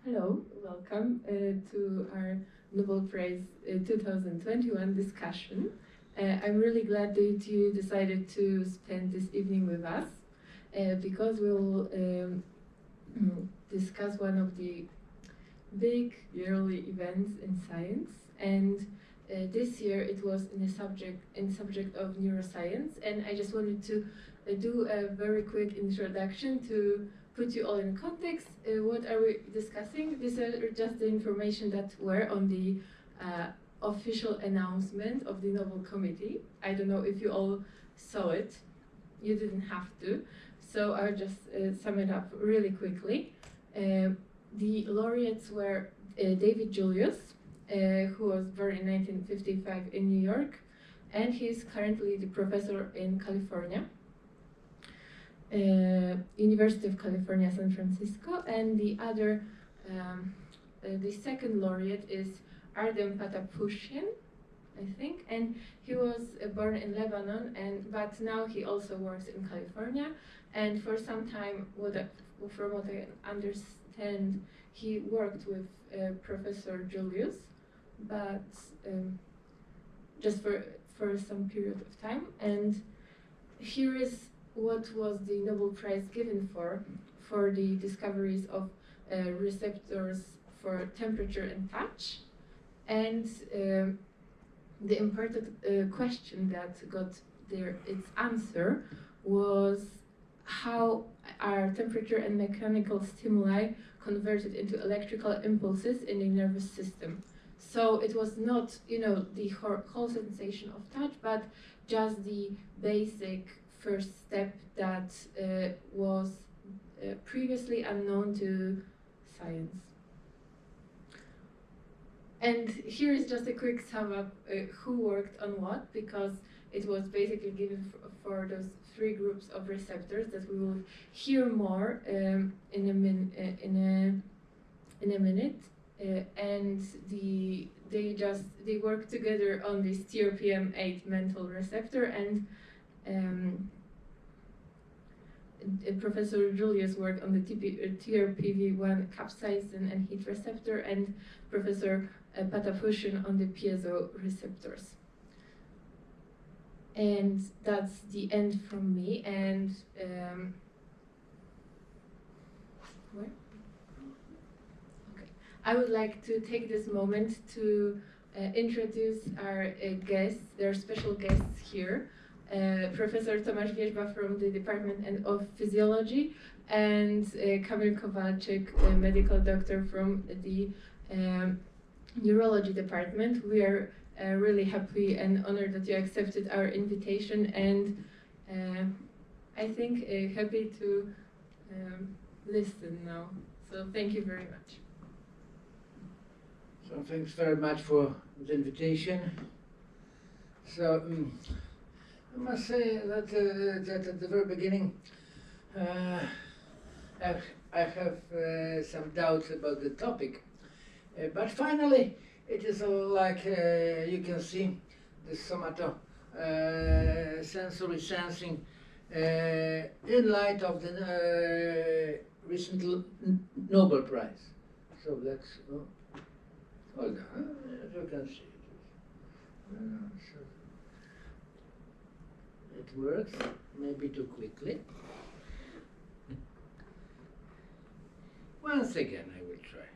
Hello, welcome to our Nobel Prize 2021 discussion. I'm really glad that you decided to spend this evening with us because we'll discuss one of the big yearly events in science, and this year it was in the subject of neuroscience, and I just wanted to do a very quick introduction to put you all in context. What are we discussing? These are just the information that were on the official announcement of the Nobel Committee. I don't know if you all saw it. You didn't have to. So I'll just sum it up really quickly. The laureates were David Julius, who was born in 1955 in New York, and he's currently the professor in California. University of California, San Francisco, and the other, the second laureate is Ardem Patapushian, I think, and he was born in Lebanon, but now he also works in California, and for some time, from what I understand, he worked with Professor Julius, but just for some period of time, and here is what was the Nobel Prize given for the discoveries of receptors for temperature and touch. And the important question that got its answer was how are temperature and mechanical stimuli converted into electrical impulses in the nervous system. So it was not, the whole sensation of touch, but just the basic first step that was previously unknown to science. And here is just a quick sum up who worked on what, because it was basically given for those three groups of receptors that we will hear more in a minute. And they work together on this TRPM8 mental receptor, and Professor Julius worked on the TRPV1 capsaicin and heat receptor, and Professor Patapushian on the piezo receptors. And that's the end from me. And where? Okay. I would like to take this moment to introduce our guests, their special guests here. Professor Tomasz Wierzba from the Department of Physiology, and Kamil Kowalczyk, a medical doctor from the Neurology Department. We are really happy and honored that you accepted our invitation, and I think happy to listen now. So thank you very much. So thanks very much for the invitation. So I must say that at the very beginning, I have some doubts about the topic, but finally it is like you can see the somatosensory sensing in light of the recent Nobel Prize. So that's hold on, as you can see. So it works, maybe too quickly. Once again, I will try.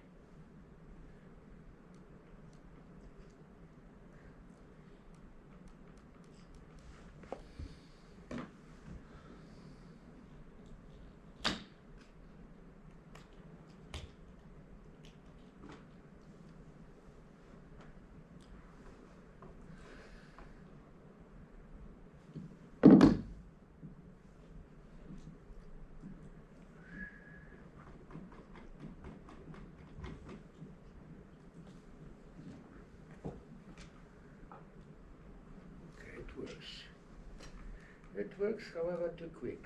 It works, however, too quick.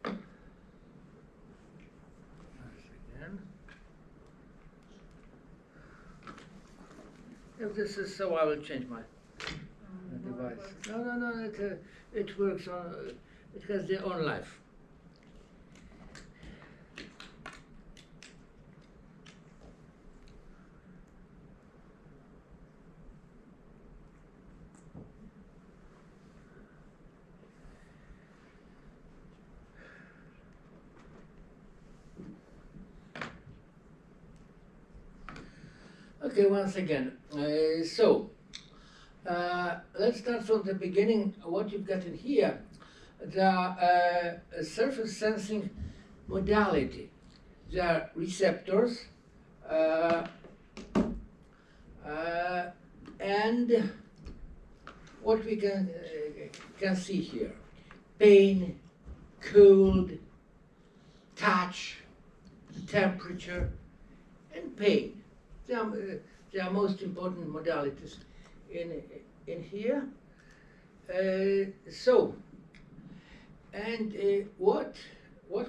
Once again. If this is so, I will change my device. No, it works on, it has their own life. Okay, once again. Let's start from the beginning. What you've got in here, the surface sensing modality. There are receptors and what we can see here: pain, cold, touch, temperature, and pain. They are most important modalities in here. What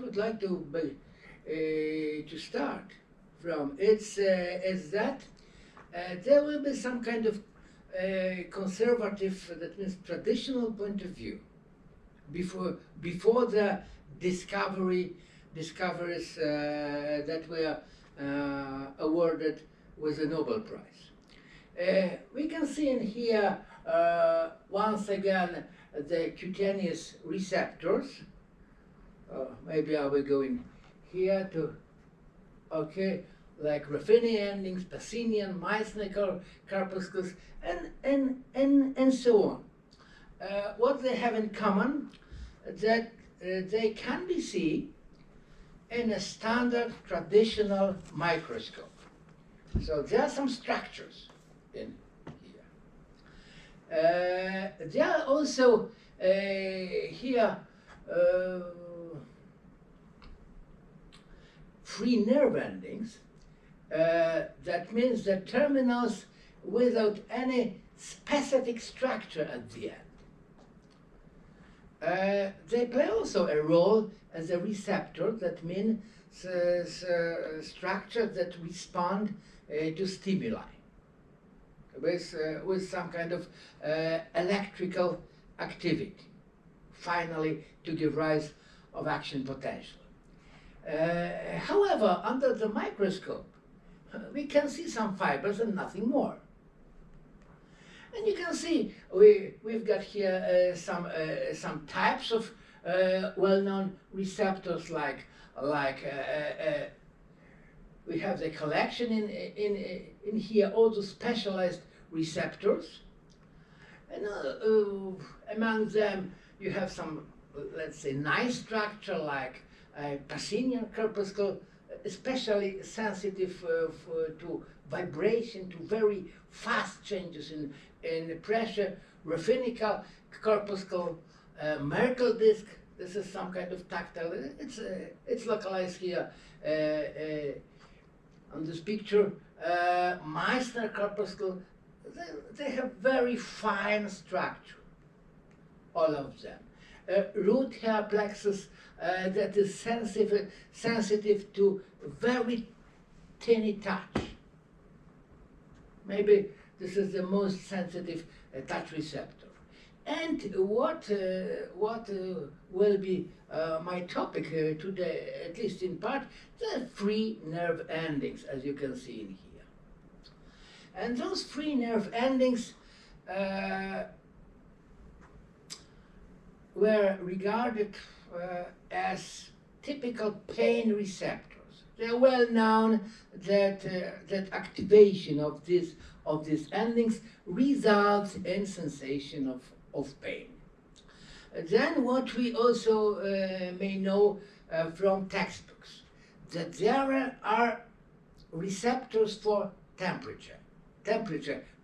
would like to start from? It's that there will be some kind of conservative, that means traditional point of view, before the discoveries that were awarded with the Nobel Prize. We can see in here once again the cutaneous receptors. Maybe I will go in here to, okay, like Ruffini endings, Pacinian, Meissner corpuscles, and so on. What they have in common, that they can be seen in a standard traditional microscope. So there are some structures in here. There are also here free nerve endings. That means the terminals without any specific structure at the end. They play also a role as a receptor, that means structures that respond to stimuli with some kind of electrical activity, finally to give rise of action potential. However, under the microscope, we can see some fibers and nothing more. And you can see we've got here some types of well-known receptors, like we have the collection in here, all the specialized receptors, and among them you have some, let's say, nice structure like Pacinian corpuscle, especially sensitive to vibration, to very fast changes in pressure. Ruffini corpuscle, Merkel disc. This is some kind of tactile. It's localized here on this picture. Meissner corpuscle. They have very fine structure, all of them. Root hair plexus that is sensitive to very tiny touch. Maybe this is the most sensitive touch receptor. And what will be my topic today, at least in part, the free nerve endings, as you can see in here. And those free nerve endings were regarded as typical pain receptors. They are well known that activation of these endings results in sensation of pain. Then what we also may know from textbooks, that there are receptors for temperature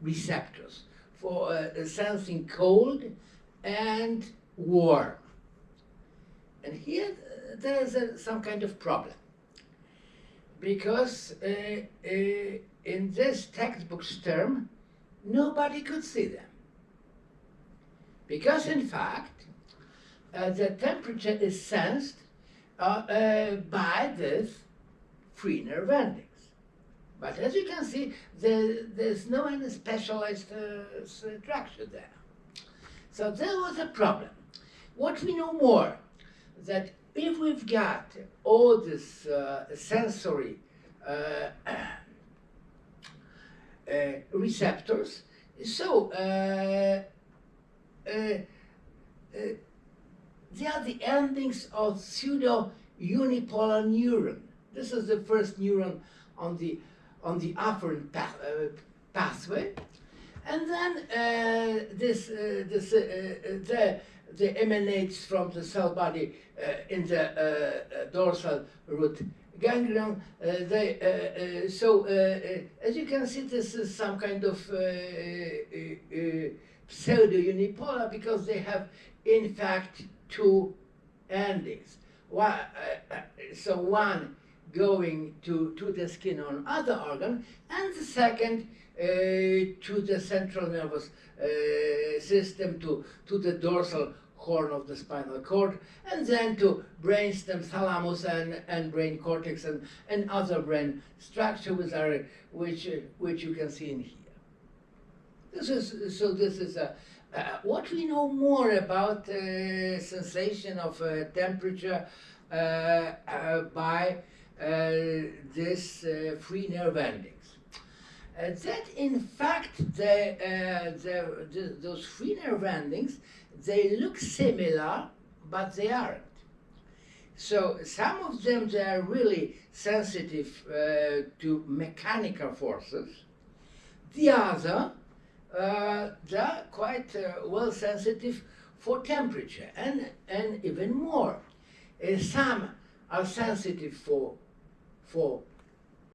receptors for sensing cold and warm. And here there is some kind of problem, because in this textbook's term, nobody could see them. Because in fact, the temperature is sensed by this free nerve endings. But as you can see, there's no any specialized structure there. So there was a problem. What we know more, that if we've got all this sensory receptors, so they are the endings of pseudo-unipolar neuron. This is the first neuron on on the afferent pathway, and then they emanates from the cell body in the dorsal root ganglion. As you can see, this is some kind of pseudo-unipolar, because they have in fact two endings. So one going to the skin on other organ, and the second to the central nervous system, to the dorsal horn of the spinal cord, and then to brainstem, thalamus, and brain cortex, and other brain structure, which you can see in here. This is what we know more about sensation of temperature by this free nerve endings. That in fact those free nerve endings, they look similar, but they aren't. So some of them, they are really sensitive to mechanical forces. The other, they are quite well sensitive for temperature, and even more. Some are sensitive for